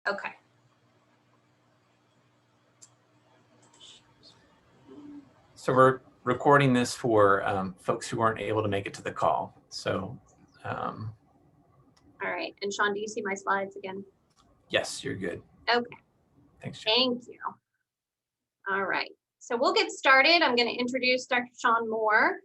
Okay. So we're recording this for folks who weren't able to make it to the call. So, all right. And Sean, do you see my slides again? yes, you're good. Okay. Thanks, Jen. Thank you. All right. So we'll get started. I'm going to introduce Dr. Sean Moore,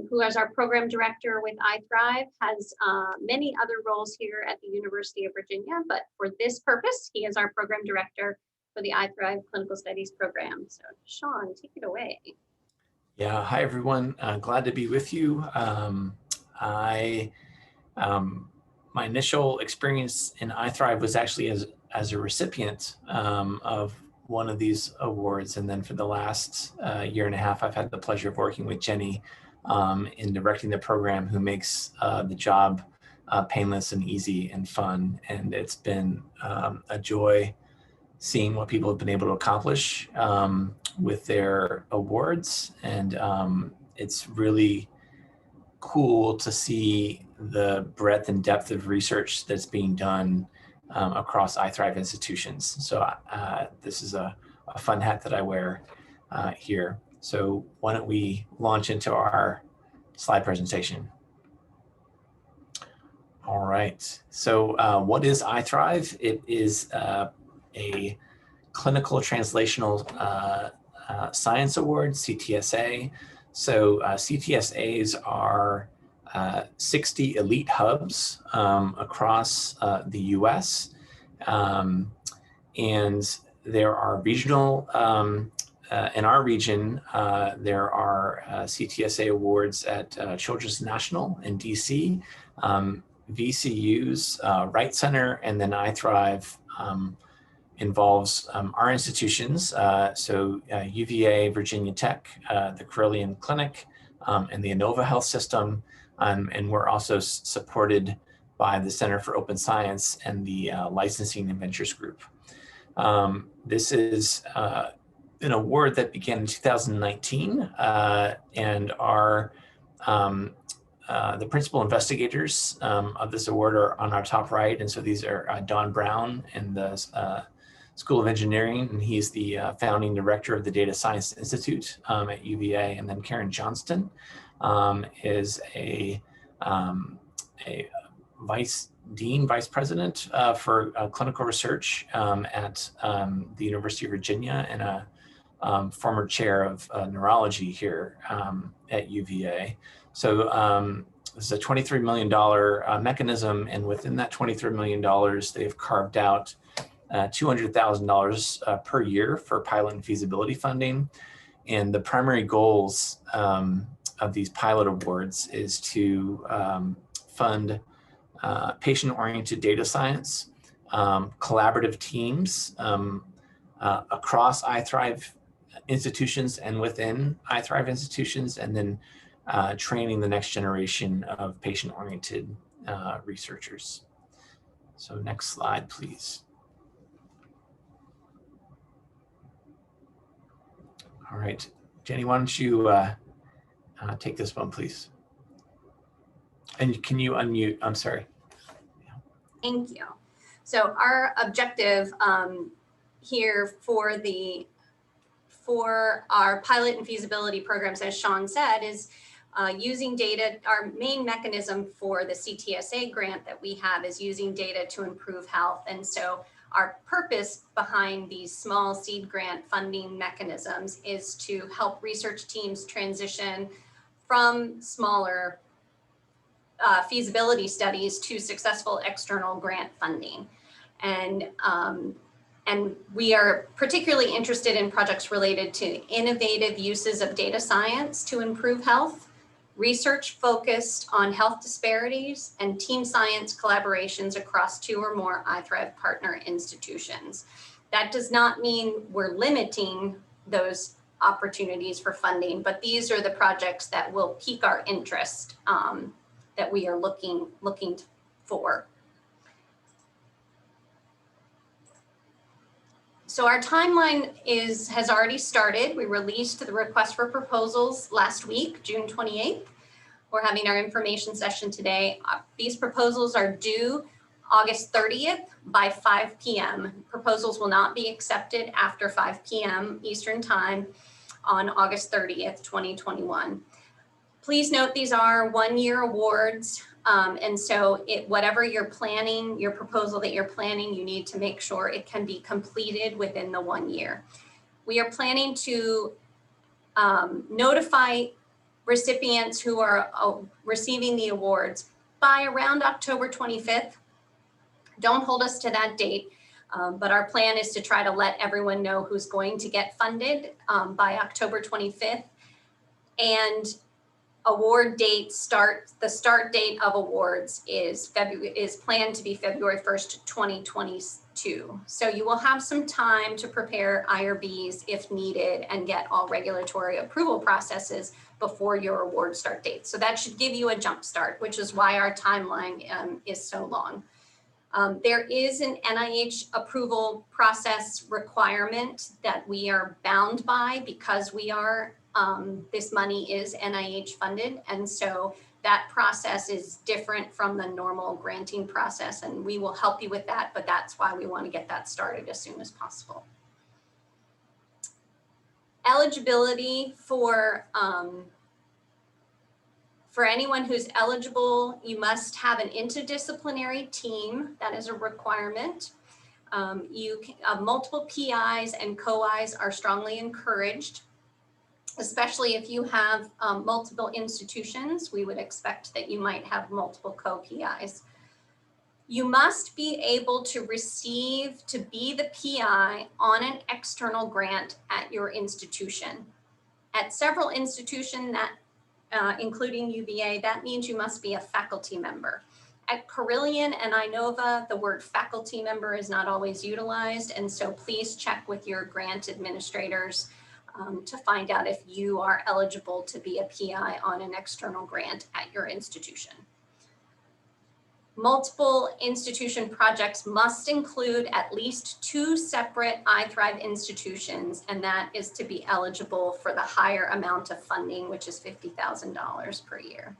who is our program director with iTHRIV, has many other roles here at the University of Virginia, but for this purpose, he is our program director for the iTHRIV Clinical Studies program. So Sean, take it away. Yeah, hi everyone. Glad to be with you. My initial experience in iTHRIV was actually as a recipient of one of these awards, and then for the last year and a half, I've had the pleasure of working with Jenny in directing the program, who makes the job painless and easy and fun. And it's been a joy seeing what people have been able to accomplish with their awards. And it's really cool to see the breadth and depth of research that's being done across iTHRIV institutions. So this is a fun hat that I wear here. So why don't we launch into our slide presentation? All right, so what is iTHRIV? It is a clinical translational science award, CTSA. So CTSAs are 60 elite hubs across the US. And there are regional, in our region, there are CTSA awards at Children's National in DC, VCU's Wright Center, and then iTHRIV involves our institutions, so UVA, Virginia Tech, the Carilion Clinic, and the Inova Health System, and we're also supported by the Center for Open Science and the Licensing and Ventures Group. This is an award that began in 2019, and our the principal investigators of this award are on our top right, and so these are Don Brown in the School of Engineering, and he's the founding director of the Data Science Institute at UVA, and then Karen Johnston is a vice president for clinical research at the University of Virginia, and a former chair of neurology here at UVA. So this is a $23 million mechanism, and within that $23 million, they've carved out $200,000 per year for pilot and feasibility funding. And the primary goals of these pilot awards is to fund patient-oriented data science, collaborative teams across iTHRIV institutions and within iTHRIV institutions, and then training the next generation of patient-oriented researchers. So next slide, please. All right, Jenny, why don't you take this one, please? And can you unmute? I'm sorry. Thank you. So our objective here for our pilot and feasibility programs, as Sean said, is using data. Our main mechanism for the CTSA grant that we have is using data to improve health. And so our purpose behind these small seed grant funding mechanisms is to help research teams transition from smaller feasibility studies to successful external grant funding. And we are particularly interested in projects related to innovative uses of data science to improve health, research focused on health disparities, and team science collaborations across 2 or more iTHRIV partner institutions. That does not mean we're limiting those opportunities for funding, but these are the projects that will pique our interest that we are looking for. So our timeline has already started. We released the request for proposals last week, June 28th. We're having our information session today. These proposals are due August 30th by 5 p.m. Proposals will not be accepted after 5 p.m. Eastern Time on August 30th, 2021. Please note these are one-year awards, and so whatever you're planning, your proposal that you're planning, you need to make sure it can be completed within the 1 year. We are planning to notify recipients who are receiving the awards by around October 25th. Don't hold us to that date, but our plan is to try to let everyone know who's going to get funded by October 25th. And award date the start date of awards is planned to be February 1st, 2022. So you will have some time to prepare IRBs if needed and get all regulatory approval processes before your award start date. So that should give you a jump start, which is why our timeline is so long. There is an NIH approval process requirement that we are bound by because we are, this money is NIH funded. And so that process is different from the normal granting process, and we will help you with that, but that's why we want to get that started as soon as possible. Eligibility for anyone who's eligible, you must have an interdisciplinary team. That is a requirement. Multiple PIs and co-Is are strongly encouraged, especially if you have multiple institutions. We would expect that you might have multiple co-PIs. You must be able to be the PI on an external grant at your institution. At several institutions that including UVA, that means you must be a faculty member. At Carillion and Inova, the word faculty member is not always utilized, and so please check with your grant administrators to find out if you are eligible to be a PI on an external grant at your institution. Multiple institution projects must include at least 2 separate iTHRIV institutions, and that is to be eligible for the higher amount of funding, which is $50,000 per year.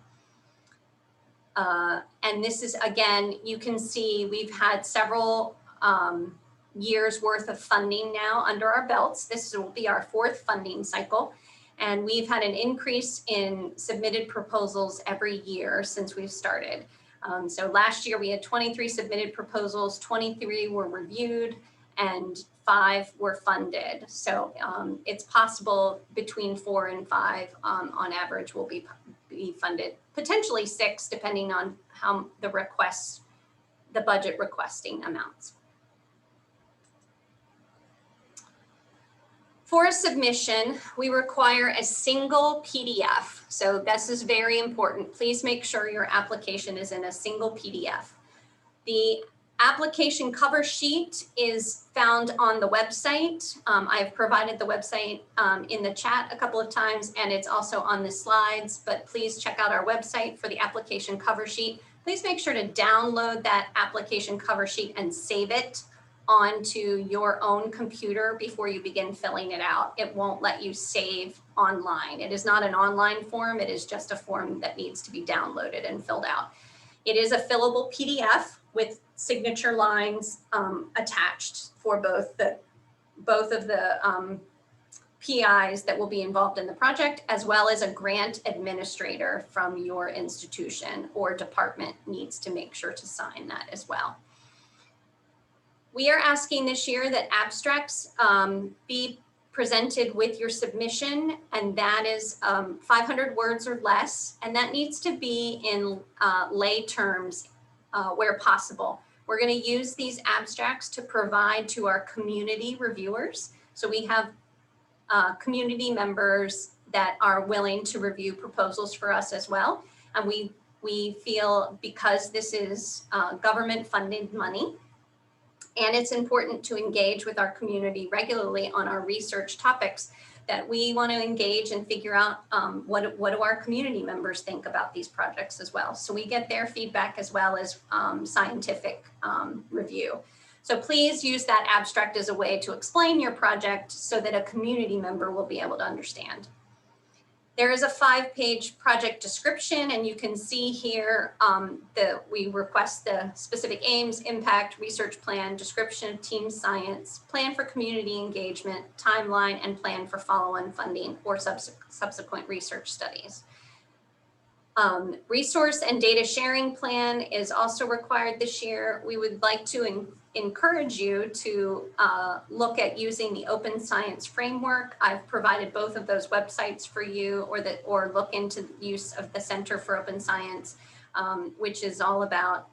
And this is, again, you can see we've had several years worth of funding now under our belts. This will be our 4th funding cycle. And we've had an increase in submitted proposals every year since we've started. So last year we had 23 submitted proposals, 23 were reviewed, and 5 were funded. So it's possible between 4 and 5 on average will be funded, potentially 6 depending on how the budget requesting amounts. For a submission, we require a single PDF. So this is very important. Please make sure your application is in a single PDF. The application cover sheet is found on the website. I've provided the website in the chat a couple of times, and it's also on the slides, but please check out our website for the application cover sheet. Please make sure to download that application cover sheet and save it onto your own computer before you begin filling it out. It won't let you save online. It is not an online form. It is just a form that needs to be downloaded and filled out. It is a fillable PDF with signature lines attached for both of the PIs that will be involved in the project, as well as a grant administrator from your institution or department needs to make sure to sign that as well. We are asking this year that abstracts be presented with your submission, and that is 500 words or less, and that needs to be in lay terms where possible. We're going to use these abstracts to provide to our community reviewers. So we have community members that are willing to review proposals for us as well. And we feel because this is government funded money, and it's important to engage with our community regularly on our research topics, that we want to engage and figure out what do our community members think about these projects as well. So we get their feedback as well as scientific review. So please use that abstract as a way to explain your project so that a community member will be able to understand. There is a 5-page project description, and you can see here we request the specific aims, impact, research plan, description of team science, plan for community engagement, timeline, and plan for follow-on funding or subsequent research studies. Resource and data sharing plan is also required this year. We would like to encourage you to look at using the Open Science Framework. I've provided both of those websites for you, or look into the use of the Center for Open Science, which is all about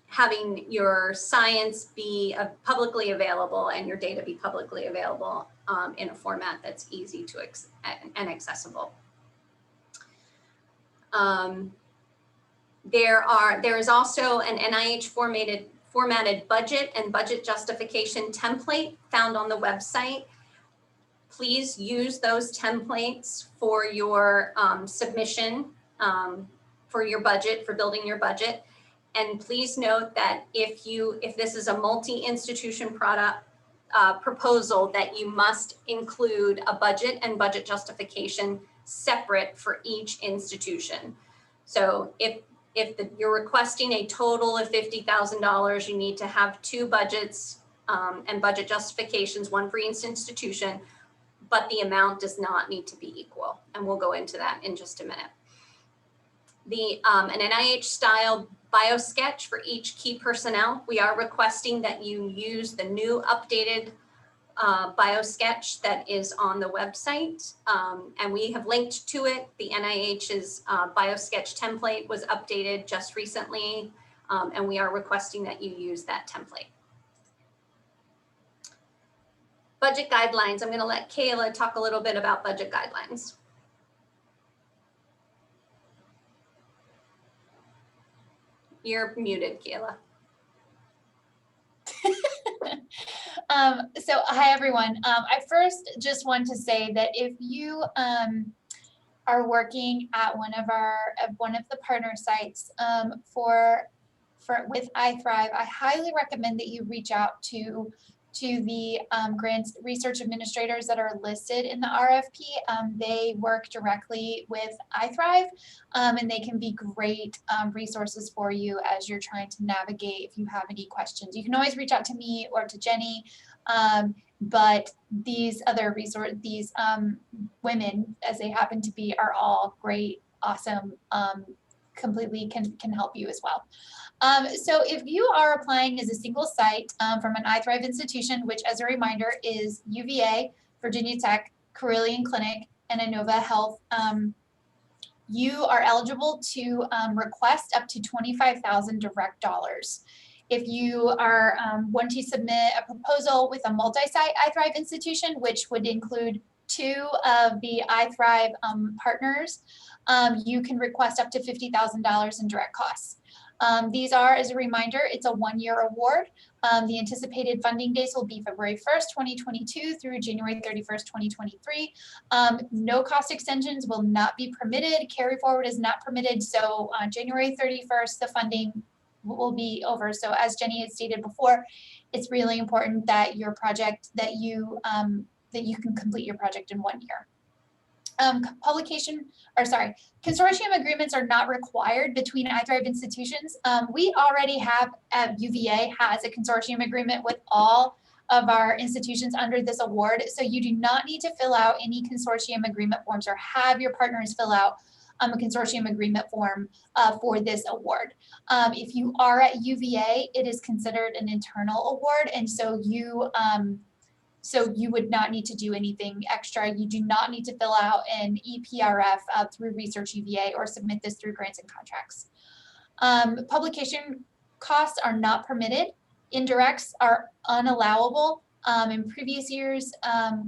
having your science be publicly available and your data be publicly available in a format that's easy to and accessible. There is also an NIH formatted budget and budget justification template found on the website. Please use those templates for your submission for your budget, for building your budget. And please note that if this is a multi-institution proposal, that you must include a budget and budget justification separate for each institution. So if you're requesting a total of $50,000, you need to have 2 budgets and budget justifications, one for each institution, but the amount does not need to be equal. And we'll go into that in just a minute. An NIH style biosketch for each key personnel. We are requesting that you use the new updated biosketch that is on the website, and we have linked to it. The NIH's biosketch template was updated just recently, and we are requesting that you use that template. Budget guidelines. I'm going to let Kayla talk a little bit about budget guidelines. You're muted, Kayla. So hi everyone. I first just want to say that if you are working at one of the partner sites with iTHRIV, I highly recommend that you reach out to the grants research administrators that are listed in the RFP. They work directly with iTHRIV, and they can be great resources for you as you're trying to navigate if you have any questions. You can always reach out to me or to Jenny, but these other women, as they happen to be, are all great, awesome, completely can help you as well. So if you are applying as a single site from an iTHRIV institution, which as a reminder is UVA, Virginia Tech, Carilion Clinic, and Inova Health, you are eligible to request up to $25,000 direct dollars. If you are want to submit a proposal with a multi-site iTHRIV institution, which would include 2 of the iTHRIV partners, you can request up to $50,000 in direct costs. These are, as a reminder, it's a 1-year award. The anticipated funding dates will be February 1st, 2022 through January 31st, 2023. No cost extensions will not be permitted. Carry forward is not permitted. So January 31st, the funding will be over. So as Jenny had stated before, it's really important that your project, that you can complete your project in 1 year. Consortium agreements are not required between iTHRIV institutions. We already have, UVA has a consortium agreement with all of our institutions under this award. So you do not need to fill out any consortium agreement forms or have your partners fill out a consortium agreement form for this award. If you are at UVA, it is considered an internal award, and so you would not need to do anything extra. You do not need to fill out an EPRF through Research UVA or submit this through grants and contracts. Publication costs are not permitted. Indirects are unallowable. In previous years,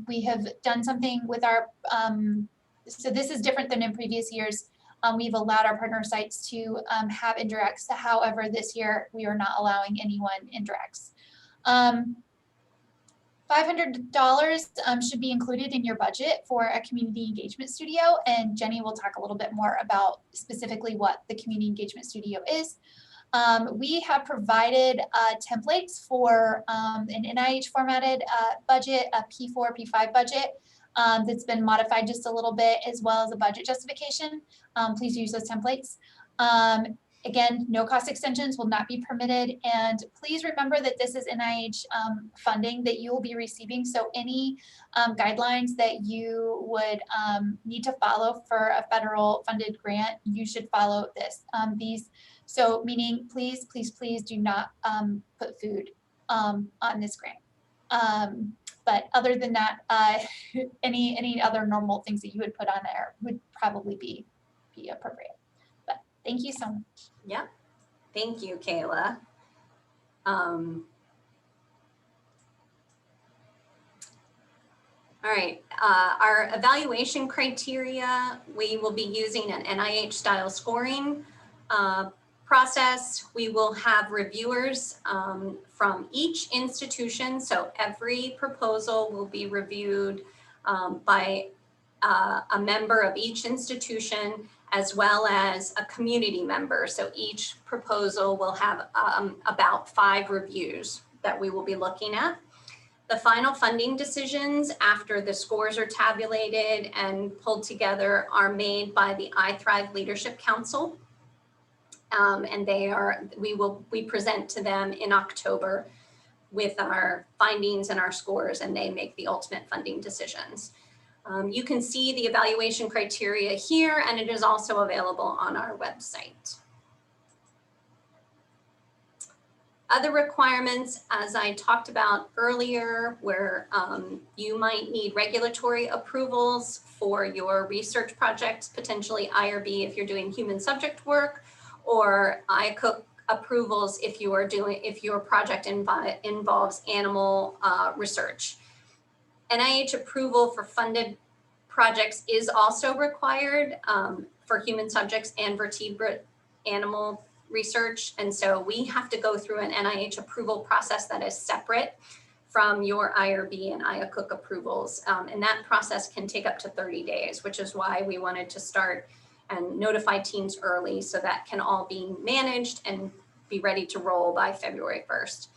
we have done something with our, so this is different than in previous years. We've allowed our partner sites to have indirects. However, this year we are not allowing anyone indirects. $500 should be included in your budget for a community engagement studio, and Jenny will talk a little bit more about specifically what the community engagement studio is. We have provided templates for an NIH formatted budget, a P4, P5 budget. that's been modified just a little bit, as well as a budget justification. Please use those templates. Again, no cost extensions will not be permitted. And please remember that this is NIH funding that you will be receiving. So any guidelines that you would need to follow for a federal funded grant, you should follow so meaning please, please, please do not put food on this grant. But other than that, any other normal things that you would put on there would probably be appropriate. But thank you so much. Yeah, thank you, Kayla. All right, our evaluation criteria, we will be using an NIH style scoring process. We will have reviewers from each institution. So every proposal will be reviewed by a member of each institution, as well as a community member. So each proposal will have about 5 reviews that we will be looking at. The final funding decisions we the scores are tabulated and pulled together are made by the iTHRIV Leadership Council. And we present to them in October with our findings and our scores, and they make the ultimate funding decisions. You can see the evaluation criteria here, and it is also available on our website. Other requirements, as I talked about earlier, where you might need regulatory approvals for your research projects, potentially IRB if you're doing human subject work, or IACUC approvals if your project involves animal research. NIH approval for funded projects is also required for human subjects and vertebrate animal research. And so we have to go through an NIH approval process that is separate from your IRB and IACUC approvals. And that process can take up to 30 days, which is why we wanted to start and notify teams early so that can all be managed and be ready to roll by February 1st.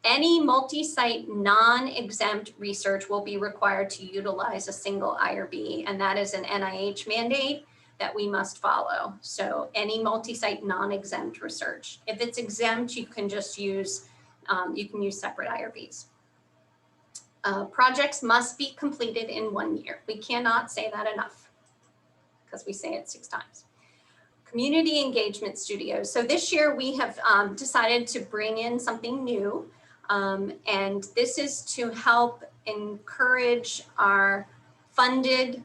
Any multi-site non-exempt research will be required to utilize a single IRB, and that is an NIH mandate that we must follow. So any multi-site non-exempt research. If it's exempt, you can just use, separate IRBs. Projects must be completed in 1 year. We cannot say that enough because we say it 6 times. Community engagement studios. So this year we have decided to bring in something new. And this is to help encourage our funded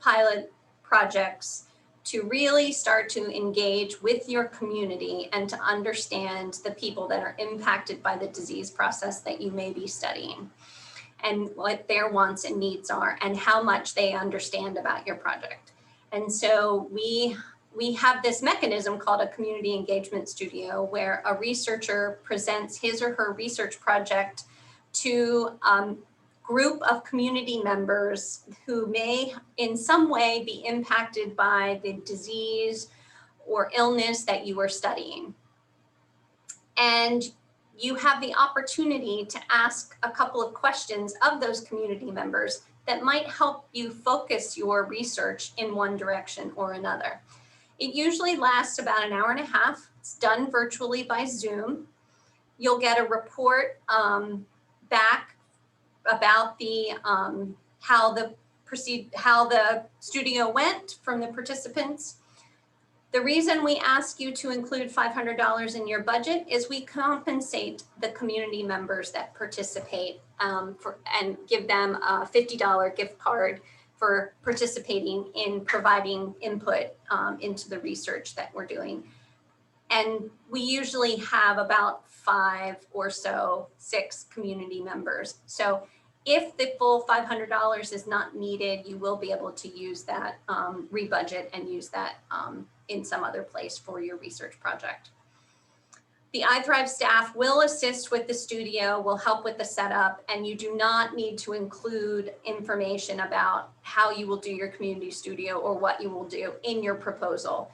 pilot projects to really start to engage with your community and to understand the people that are impacted by the disease process that you may be studying, and what their wants and needs are and how much they understand about your project. And so we have this mechanism called a community engagement studio, where a researcher presents his or her research project to a group of community members who may in some way be impacted by the disease or illness that you are studying. And you have the opportunity to ask a couple of questions of those community members that might help you focus your research in one direction or another. It usually lasts about an hour and a half. It's done virtually by Zoom. You'll get a report back about how the studio went from the participants. The reason we ask you to include $500 in your budget is we compensate the community members that participate and give them a $50 gift card for participating in providing input into the research that we're doing. And we usually have about 5 or so, 6 community members. So if the full $500 is not needed, you will be able to use that, rebudget and use that in some other place for your research project. The iTHRIV staff will assist with the studio, will help with the setup, and you do not need to include information about how you will do your community studio or what you will do in your proposal,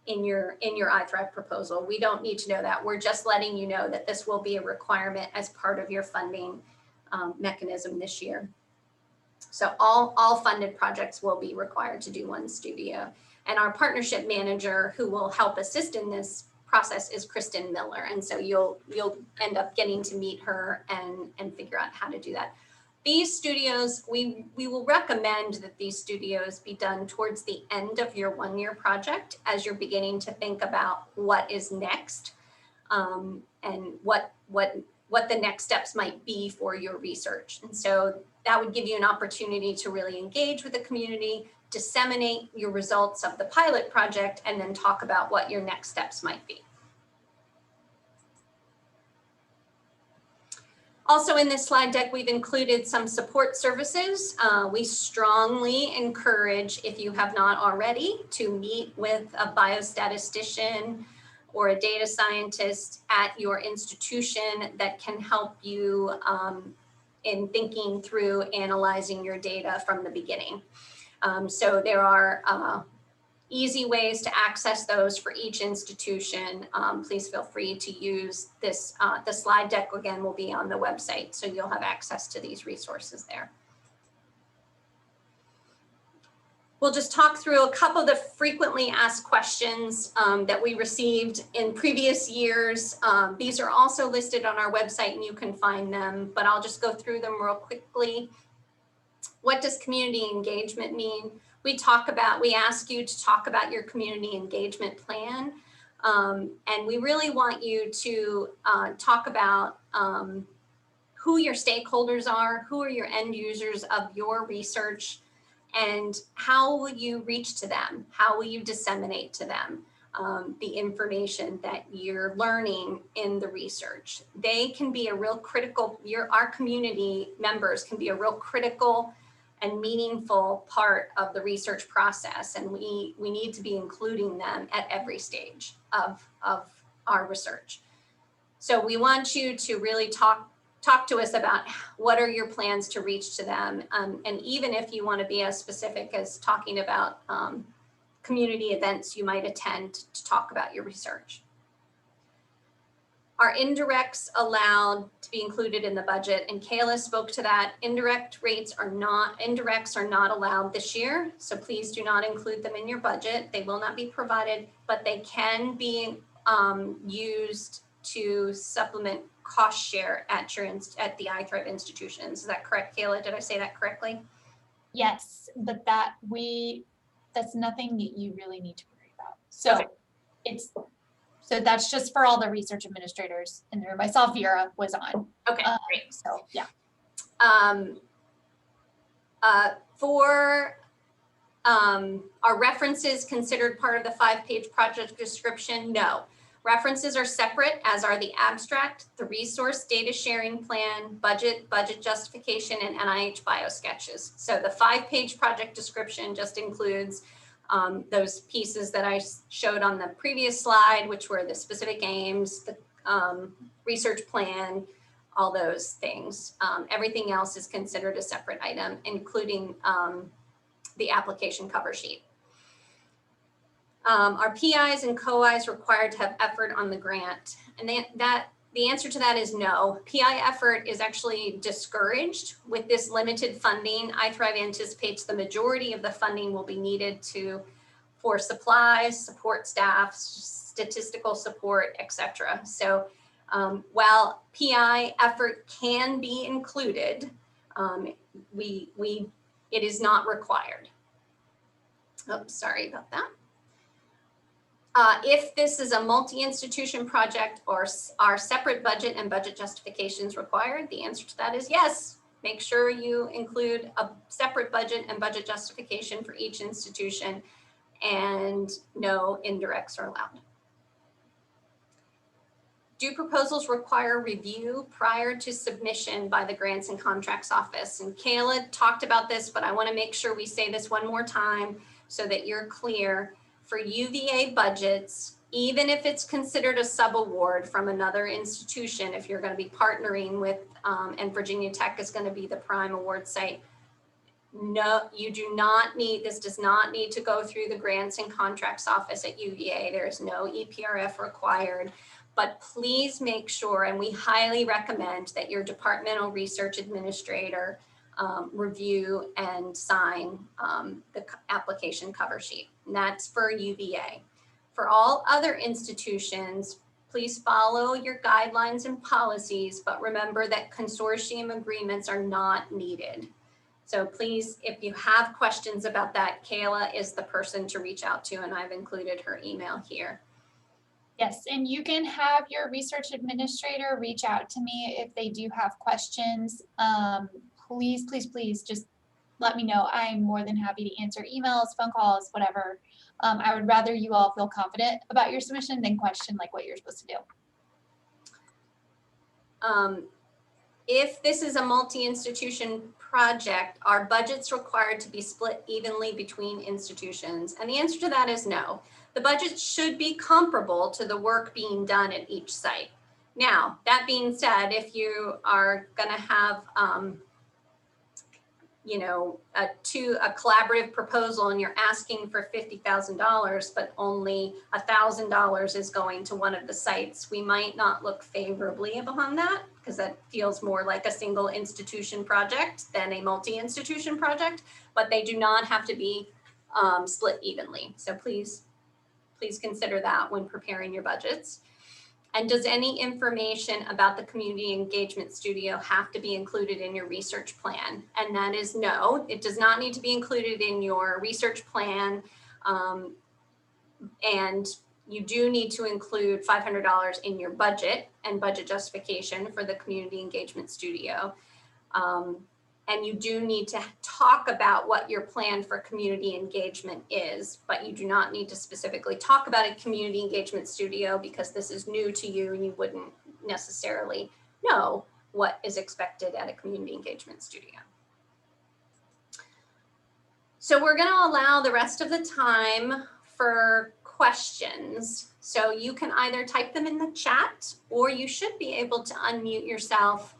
in your iTHRIV proposal. We don't need to know that. We're just letting you know that this will be a requirement as part of your funding mechanism this year. So all funded projects will be required to do one studio. And our partnership manager who will help assist in this process is Kristen Miller. And so you'll end up getting to meet her and figure out how to do that. These studios, we will recommend that these studios be done towards the end of your one-year project as you're beginning to think about what is next, and what the next steps might be for your research. And so that would give you an opportunity to really engage with the community, disseminate your results of the pilot project, and then talk about what your next steps might be. Also in this slide deck, we've included some support services. We strongly encourage, if you have not already, to meet with a biostatistician or a data scientist at your institution that can help you in thinking through analyzing your data from the beginning. So there are easy ways to access those for each institution. Please feel free to use this. The slide deck again will be on the website, so you'll have access to these resources there. We'll just talk through a couple of the frequently asked questions that we received in previous years. These are also listed on our website and you can find them, but I'll just go through them real quickly. What does community engagement mean? We ask you to talk about your community engagement plan. And we really want you to talk about who your stakeholders are, who are your end users of your research, and how will you reach to them? How will you disseminate to them the information that you're learning in the research? They can be a real critical, our community members can be a real critical and meaningful part of the research process. And we need to be including them at every stage of our research. So we want you to really talk to us about what are your plans to reach to them. And even if you want to be as specific as talking about community events you might attend to talk about your research. Are indirects allowed to be included in the budget? And Kayla spoke to that. Indirects are not allowed this year. So please do not include them in your budget. They will not be provided, but they can be used to supplement cost share at the iTHRIV institutions. Is that correct, Kayla? Did I say that correctly? Yes, but that's nothing that you really need to worry about. So okay. So that's just for all the research administrators in the room. I saw Vera was on. Okay, great. So yeah. Are references considered part of the 5-page project description? No. References are separate, as are the abstract, the resource data sharing plan, budget justification, and NIH biosketches. So the 5-page project description just includes those pieces that I showed on the previous slide, which were the specific aims, the research plan, all those things. Everything else is considered a separate item, including the application cover sheet. Are PIs and co-Is required to have effort on the grant? And the answer to that is no. PI effort is actually discouraged with this limited funding. iTHRIV anticipates the majority of the funding will be needed for supplies, support staff, statistical support, etc. So while PI effort can be included, it is not required. Oh, sorry about that. If this is a multi-institution project or are separate budget and budget justifications required, the answer to that is yes. Make sure you include a separate budget and budget justification for each institution, and no indirects are allowed. Do proposals require review prior to submission by the Grants and Contracts Office? And Kayla talked about this, but I want to make sure we say this one more time so that you're clear. For UVA budgets, even if it's considered a subaward from another institution, if you're going to be partnering with, and Virginia Tech is going to be the prime award site, no, you do not need, this does not need to go through the Grants and Contracts Office at UVA. There is no EPRF required, but please make sure, and we highly recommend that your departmental research administrator review and sign the application cover sheet. And that's for UVA. For all other institutions, please follow your guidelines and policies, but remember that consortium agreements are not needed. So please, if you have questions about that, Kayla is the person to reach out to, and I've included her email here. Yes, and you can have your research administrator reach out to me if they do have questions. Please, please, please just let me know. I'm more than happy to answer emails, phone calls, whatever. I would rather you all feel confident about your submission than question like what you're supposed to do. If this is a multi-institution project, are budgets required to be split evenly between institutions? And the answer to that is no. The budget should be comparable to the work being done at each site. Now, that being said, if you are going to have, a collaborative proposal and you're asking for $50,000, but only $1,000 is going to one of the sites, we might not look favorably upon that, because that feels more like a single institution project than a multi-institution project, but they do not have to be split evenly. So please consider that when preparing your budgets. And does any information about the community engagement studio have to be included in your research plan? And that is no, it does not need to be included in your research plan. And you do need to include $500 in your budget and budget justification for the community engagement studio. And you do need to talk about what your plan for community engagement is, but you do not need to specifically talk about a community engagement studio because this is new to you and you wouldn't necessarily know what is expected at a community engagement studio. So we're going to allow the rest of the time for questions. So you can either type them in the chat, or you should be able to unmute yourself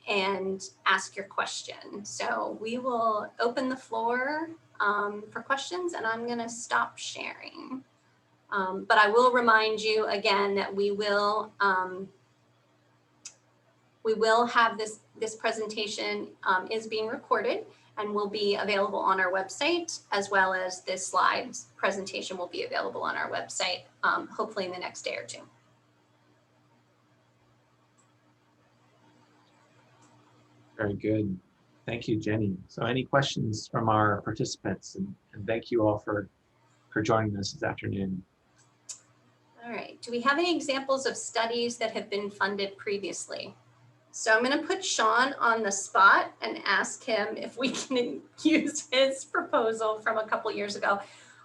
and ask your question. So we will open the floor for questions, and I'm going to stop sharing. But I will remind you again that we will have this presentation is being recorded and will be available on our website, as well as this slides presentation will be available on our website, hopefully in the next day or two. Very good. Thank you, Jenny. So any questions from our participants? And thank you all for joining us this afternoon. All right. Do we have any examples of studies that have been funded previously? So I'm going to put Sean on the spot and ask him if we can use his proposal from a couple years ago,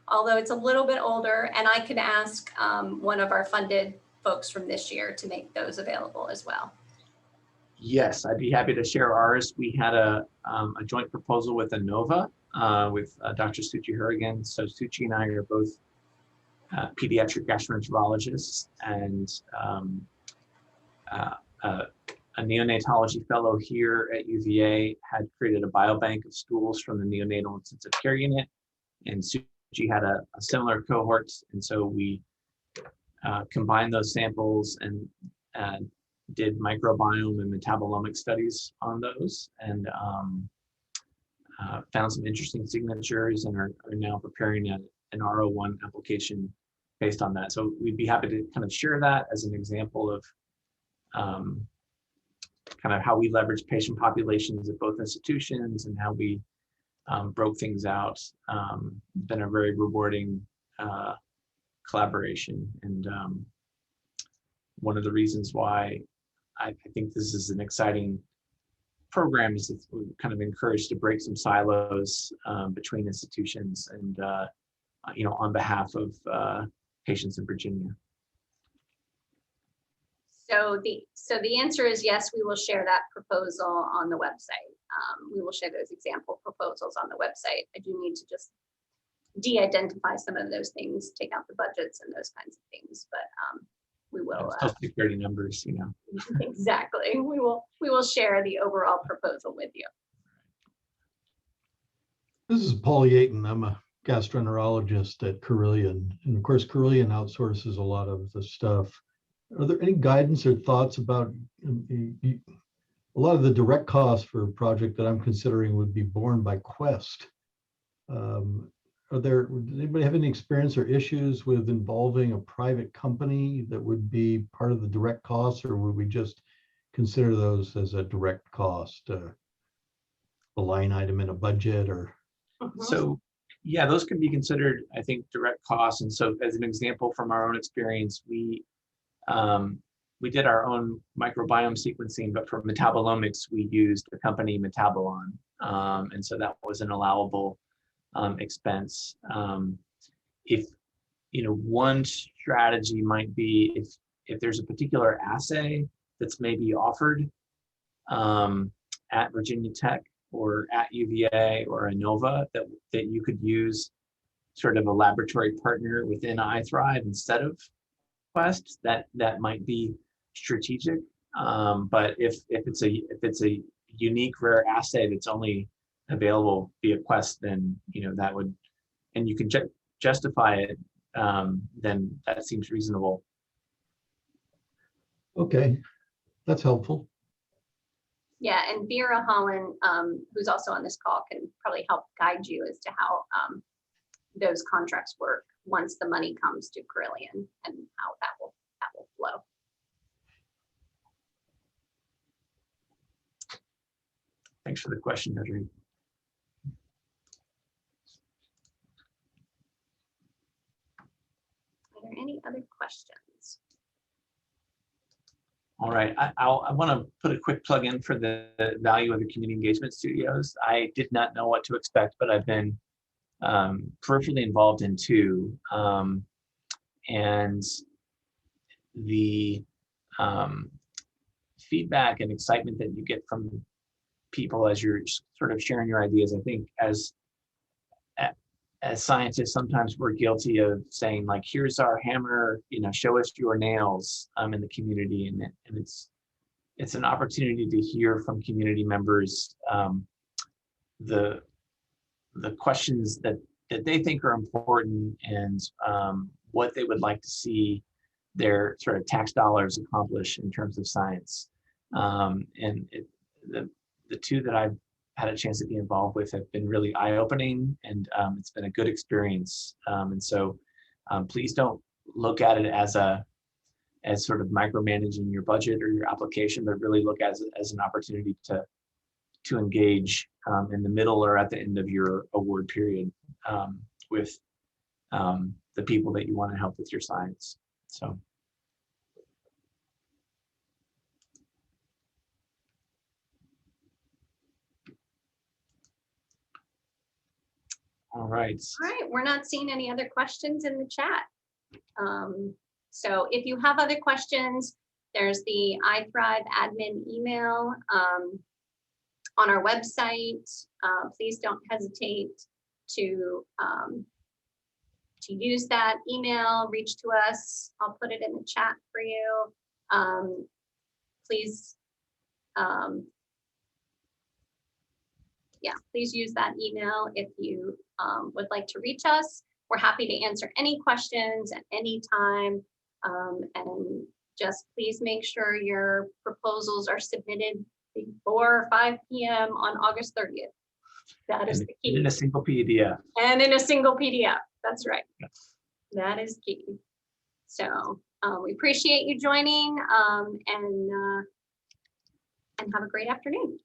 although it's a little bit older, and I could ask one of our funded folks from this year to make those available as well. Yes, I'd be happy to share ours. We had a joint proposal with ANOVA, with Dr. Suchi Hurigan. So Suchi and I are both pediatric gastroenterologists, and a neonatology fellow here at UVA had created a biobank of stools from the neonatal intensive care unit, and Suchi had a similar cohort, and so we combined those samples and did microbiome and metabolomic studies on those, and found some interesting signatures, and are now preparing an R01 application based on that. So we'd be happy to kind of share that as an example of kind of how we leverage patient populations at both institutions and how we broke things out. Been a very rewarding collaboration, and one of the reasons why I think this is an exciting program is that we're kind of encouraged to break some silos between institutions, and on behalf of patients in Virginia. So the answer is yes, we will share that proposal on the website. We will share those example proposals on the website. I do need to just de-identify some of those things, take out the budgets and those kinds of things, but we will. Social Security numbers, Exactly. We will share the overall proposal with you. This is Paul Yaten. I'm a gastroenterologist at Carillion, and of course Carillion outsources a lot of the stuff. Are there any guidance or thoughts about a lot of the direct costs for a project that I'm considering would be borne by Quest. Does anybody have any experience or issues with involving a private company that would be part of the direct costs, or would we just consider those as a direct cost, a line item in a budget? Or So yeah, those can be considered, I think, direct costs. And so as an example from our own experience, we did our own microbiome sequencing, but for metabolomics, we used the company Metabolon. And so that was an allowable expense. If, one strategy might be if there's a particular assay that's maybe offered at Virginia Tech or at UVA or Inova that you could use sort of a laboratory partner within iTHRIV instead of Quest, that might be strategic. But if it's a unique rare assay that's only available via Quest, then that would, and you can justify it, then that seems reasonable. okay, that's helpful. Yeah, and Vera Holland, who's also on this call, can probably help guide you as to how those contracts work once the money comes to Carillion and how that will flow. Thanks for the question, iTHRIV. Are there any other questions? All right, I want to put a quick plug in for the value of the community engagement studios. I did not know what to expect, but I've been peripherally involved in two. And the feedback and excitement that you get from people as you're sort of sharing your ideas, I think as scientists, sometimes we're guilty of saying, like, here's our hammer, show us your nails in the community. And it's an opportunity to hear from community members the questions that they think are important and what they would like to see their sort of tax dollars accomplish in terms of science. And the two that I've had a chance to be involved with have been really eye-opening, and it's been a good experience. And so please don't look at it as sort of micromanaging your budget or your application, but really look at it as an opportunity to engage in the middle or at the end of your award period with the people that you want to help with your science. So. All right. All right, we're not seeing any other questions in the chat. So if you have other questions, there's the iTHRIV admin email on our website. Please don't hesitate to use that email, reach to us. I'll put it in the chat for you. Please, please use that email if you would like to reach us. We're happy to answer any questions at any time. And just please make sure your proposals are submitted before 5 p.m. on August 30th. That is the key. In a single PDF. And in a single PDF. That's right. Yes. That is key. So we appreciate you joining and have a great afternoon.